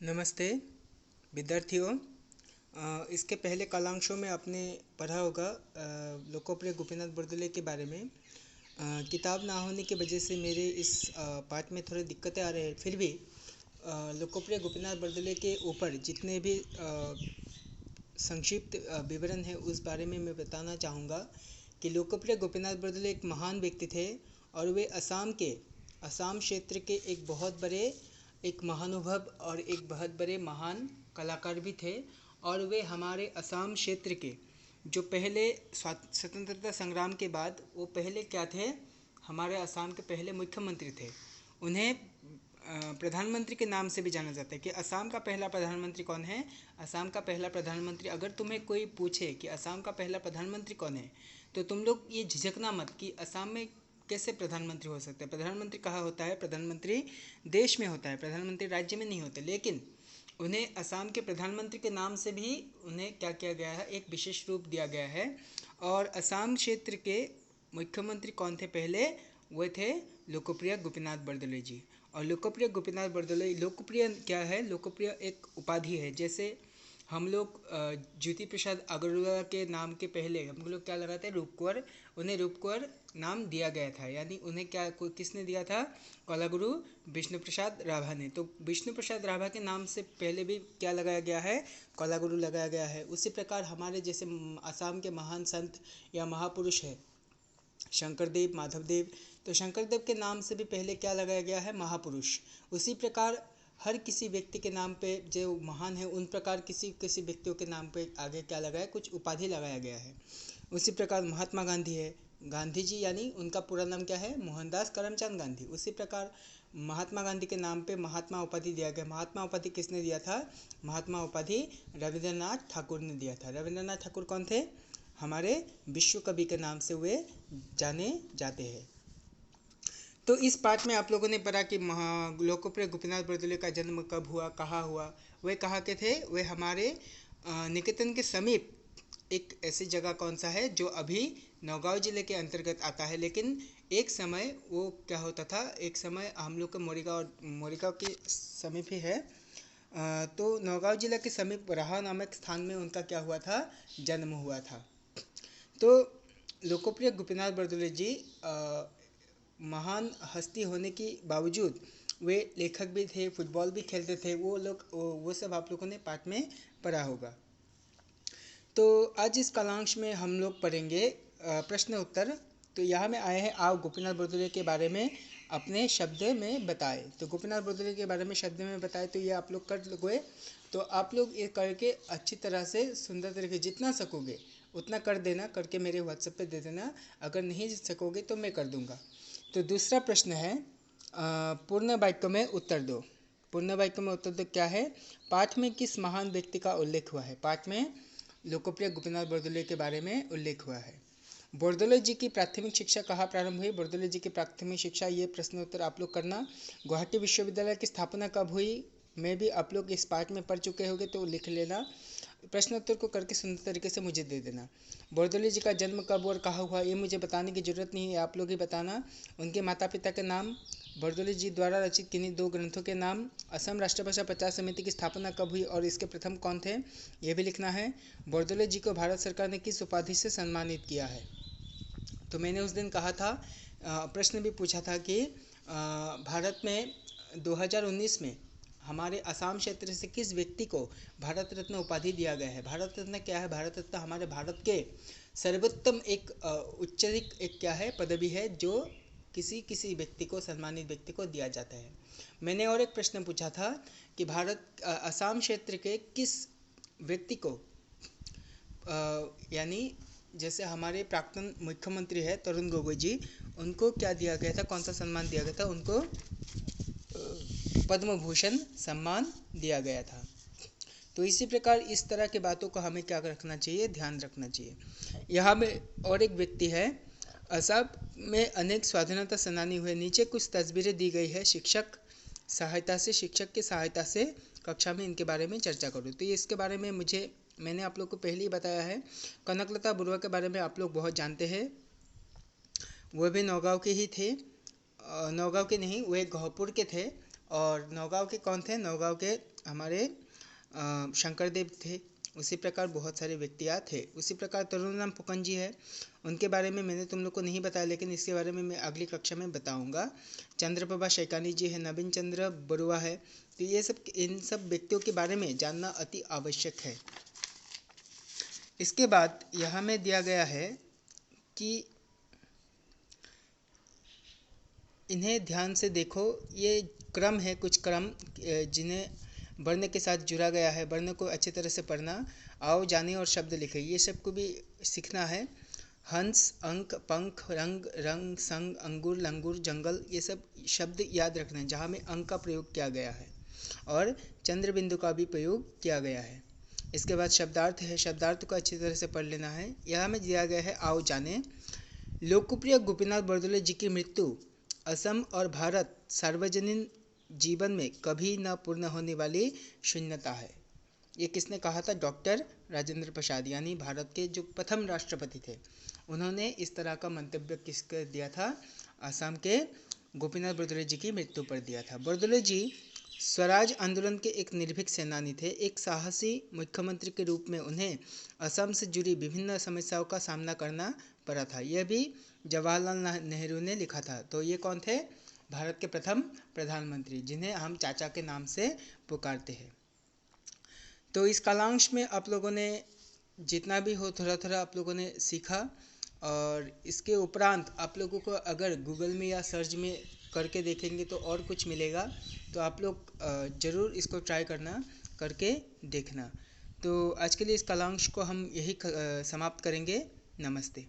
नमस्ते विद्यार्थियों। इसके पहले कालांशों में आपने पढ़ा होगा लोकोप्रिय गोपीनाथ बरदले के बारे में। किताब ना होने की वजह से मेरे इस पाठ में थोड़ी दिक्कतें आ रही हैं, फिर भी लोकोप्रिय गोपीनाथ बरदले के ऊपर जितने भी संक्षिप्त विवरण है उस बारे में मैं बताना चाहूँगा कि लोकोप्रिय गोपीनाथ बरदले एक महान व्यक्ति थे और वे असम क्षेत्र के एक महानुभव और एक बहुत बड़े महान कलाकार भी थे। और वे हमारे असम क्षेत्र के जो पहले स्वतंत्रता संग्राम के बाद वो पहले क्या थे, हमारे असम के पहले मुख्यमंत्री थे। उन्हें प्रधानमंत्री के नाम से भी जाना जाता है कि असम का पहला प्रधानमंत्री कौन है। असम का पहला प्रधानमंत्री, अगर तुम्हें कोई पूछे कि असम का पहला प्रधानमंत्री कौन है तो तुम लोग ये झिझकना मत कि असम में कैसे प्रधानमंत्री हो सकता है। प्रधानमंत्री कहाँ होता है? प्रधानमंत्री देश में होता है, प्रधानमंत्री राज्य में नहीं होते। लेकिन उन्हें असम के प्रधानमंत्री के नाम से भी उन्हें क्या किया गया है, एक विशेष रूप दिया गया है। और असम क्षेत्र के मुख्यमंत्री कौन थे पहले? वे थे लोकप्रिय गोपीनाथ बरदले जी। और लोकप्रिय गोपीनाथ बरदले, लोकप्रिय क्या है? लोकप्रिय एक उपाधि है। जैसे हम लोग ज्योति प्रसाद अग्रवाल के नाम के पहले हम लोग क्या लगाते हैं? रूप कुंवर। उन्हें रूप कुंवर नाम दिया गया था, यानी उन्हें क्या किसने दिया था? कलागुरु विष्णु प्रसाद राभा ने। तो विष्णु प्रसाद राभा के नाम से पहले भी क्या लगाया गया है? कलागुरु लगाया गया है। उसी प्रकार हमारे जैसे असम के महान संत या महापुरुष है शंकरदेव, माधवदेव, तो शंकरदेव के नाम से भी पहले क्या लगाया गया है? महापुरुष। उसी प्रकार हर किसी व्यक्ति के नाम पे जो महान है उन प्रकार किसी किसी व्यक्तियों के नाम पे आगे क्या लगाया? कुछ उपाधि लगाया गया है। उसी प्रकार महात्मा गांधी है, गांधी जी यानी उनका पूरा नाम क्या है? मोहनदास करमचंद गांधी। उसी प्रकार महात्मा गांधी के नाम पे महात्मा उपाधि दिया गया। महात्मा उपाधि किसने दिया था? महात्मा उपाधि रविंद्रनाथ ठाकुर ने दिया था। रविंद्रनाथ ठाकुर कौन थे? हमारे विश्व कवि के नाम से वे जाने जाते हैं। तो इस पाठ में आप लोगों ने पढ़ा कि लोकप्रिय गोपीनाथ बरदले का जन्म कब हुआ, कहाँ हुआ। वे कहाँ के थे? वे हमारे निकेतन के समीप एक ऐसी जगह कौन सा है जो अभी नौगांव जिले के अंतर्गत आता है। लेकिन एक समय वो क्या होता था, एक समय हम लोग के मोरीगांव के समीप ही है। तो नौगांव जिले के समीप रहा नामक स्थान में उनका क्या हुआ था? जन्म हुआ था। तो लोकप्रिय गोपीनाथ बरदले जी महान हस्ती होने के बावजूद वे लेखक भी थे, फुटबॉल भी खेलते थे। वो सब आप लोगों ने पाठ में पढ़ा होगा। तो आज इस कालांश में हम लोग पढ़ेंगे प्रश्न उत्तर। तो यहाँ में आए हैं, आओ गोपीनाथ बरदले के बारे में अपने शब्द में बताएं। तो गोपीनाथ बरदले के बारे में शब्द में बताएं, तो ये आप लोग कर लोगे। तो आप लोग ये करके अच्छी तरह से सुंदर तरीके जितना सकोगे उतना कर देना, करके मेरे व्हाट्सएप पे दे देना। अगर नहीं सकोगे तो मैं कर दूंगा। तो दूसरा प्रश्न है, पूर्ण वाक्य में उत्तर दो। पूर्ण वाक्य में उत्तर दो क्या है? पाठ में किस महान व्यक्ति का उल्लेख हुआ है? पाठ में लोकप्रिय गोपीनाथ बरदले के बारे में उल्लेख हुआ है। बरदले जी की प्राथमिक शिक्षा कहाँ प्रारंभ हुई? बरदले जी की प्राथमिक शिक्षा, ये प्रश्न उत्तर आप लोग करना। गुवाहाटी विश्वविद्यालय की स्थापना कब हुई? मैं भी आप लोग इस पाठ में पढ़ चुके होंगे तो लिख लेना। प्रश्न उत्तर को करके सुंदर तरीके से मुझे दे देना। बरदले जी का जन्म कब और कहाँ हुआ ये मुझे बताने की जरूरत नहीं है, आप लोग ही बताना। उनके माता पिता के नाम, बरदले जी द्वारा रचित किन्हीं दो ग्रंथों के नाम, असम राष्ट्रभाषा प्रचार समिति की स्थापना कब हुई और इसके प्रथम कौन थे, ये भी लिखना है। बरदले जी को भारत सरकार ने किस उपाधि से सम्मानित किया है? तो मैंने उस दिन कहा था, प्रश्न भी पूछा था कि भारत में 2019 में हमारे असम क्षेत्र से किस व्यक्ति को भारत रत्न उपाधि दिया गया है। भारत रत्न क्या है? भारत रत्न हमारे भारत के सर्वोत्तम एक उच्चरिक एक क्या है? पदवी है जो किसी किसी व्यक्ति को, सम्मानित व्यक्ति को दिया जाता है। मैंने और एक प्रश्न पूछा था कि भारत असम क्षेत्र के किस व्यक्ति को यानी जैसे हमारे प्राक्तन मुख्यमंत्री है तरुण गोगोई जी, उनको क्या दिया गया था? कौन सा सम्मान दिया गया था? उनको पद्म भूषण सम्मान दिया गया था। तो इसी प्रकार इस तरह की बातों को हमें क्या रखना चाहिए? ध्यान रखना चाहिए। यहाँ में और एक व्यक्ति है, असम में अनेक स्वाधीनता सेनानी हुए। नीचे कुछ तस्वीरें दी गई है, शिक्षक की सहायता से कक्षा में इनके बारे में चर्चा करूँ। तो इसके बारे में मैंने आप लोग को पहले ही बताया है। कनकलता बरुआ के बारे में आप लोग बहुत जानते हैं, वह भी नौगांव के ही थे। नौगांव के नहीं, वे गहपुर के थे। और नौगांव के कौन थे? नौगांव के हमारे शंकरदेव थे, उसी प्रकार बहुत सारे व्यक्तियाँ थे। उसी प्रकार तरुणराम फुकन जी है, उनके बारे में मैंने तुम लोग को नहीं बताया, लेकिन इसके बारे में मैं अगली कक्षा में बताऊंगा। चंद्रप्रभा शैकानी जी है, नवीन चंद्र बरुआ है। तो ये सब, इन सब व्यक्तियों के बारे में जानना अति आवश्यक है। इसके बाद यहाँ में दिया गया है कि इन्हें ध्यान से देखो। ये क्रम है, कुछ क्रम जिन्हें वर्ण के साथ जुड़ा गया है। वर्ण को अच्छी तरह से पढ़ना। आओ जाने और शब्द लिखे, ये सब को भी सीखना है। हंस, अंक, पंख, रंग, रंग, संग, अंगूर, लंगूर, जंगल, ये सब शब्द याद रखना है जहाँ में अंक का प्रयोग किया गया है और चंद्र बिंदु का भी प्रयोग किया गया है। इसके बाद शब्दार्थ है, शब्दार्थ को अच्छी तरह से पढ़ लेना है। यहाँ में दिया गया है, आओ जाने। लोकप्रिय गोपीनाथ बरदोले जी की मृत्यु असम और भारत सार्वजनिक जीवन में कभी न पूर्ण होने वाली शून्यता है। ये किसने कहा था? डॉक्टर राजेंद्र प्रसाद, यानी भारत के जो प्रथम राष्ट्रपति थे, उन्होंने इस तरह का मंतव्य किसके दिया था? असम के गोपीनाथ बरदोले जी की मृत्यु पर दिया था। बरदोले जी स्वराज आंदोलन के एक निर्भीक सेनानी थे। एक साहसी मुख्यमंत्री के रूप में उन्हें असम से जुड़ी विभिन्न समस्याओं का सामना करना पड़ा था। यह भी जवाहरलाल नेहरू ने लिखा था। तो ये कौन थे? भारत के प्रथम प्रधानमंत्री, जिन्हें हम चाचा के नाम से पुकारते हैं। तो इस कालांश में आप लोगों ने जितना भी हो थोड़ा थोड़ा आप लोगों ने सीखा, और इसके उपरांत आप लोगों को अगर गूगल में या सर्च में करके देखेंगे तो और कुछ मिलेगा। तो आप लोग ज़रूर इसको ट्राई करना, करके देखना। तो आज के लिए इस कालांश को हम यही समाप्त करेंगे। नमस्ते।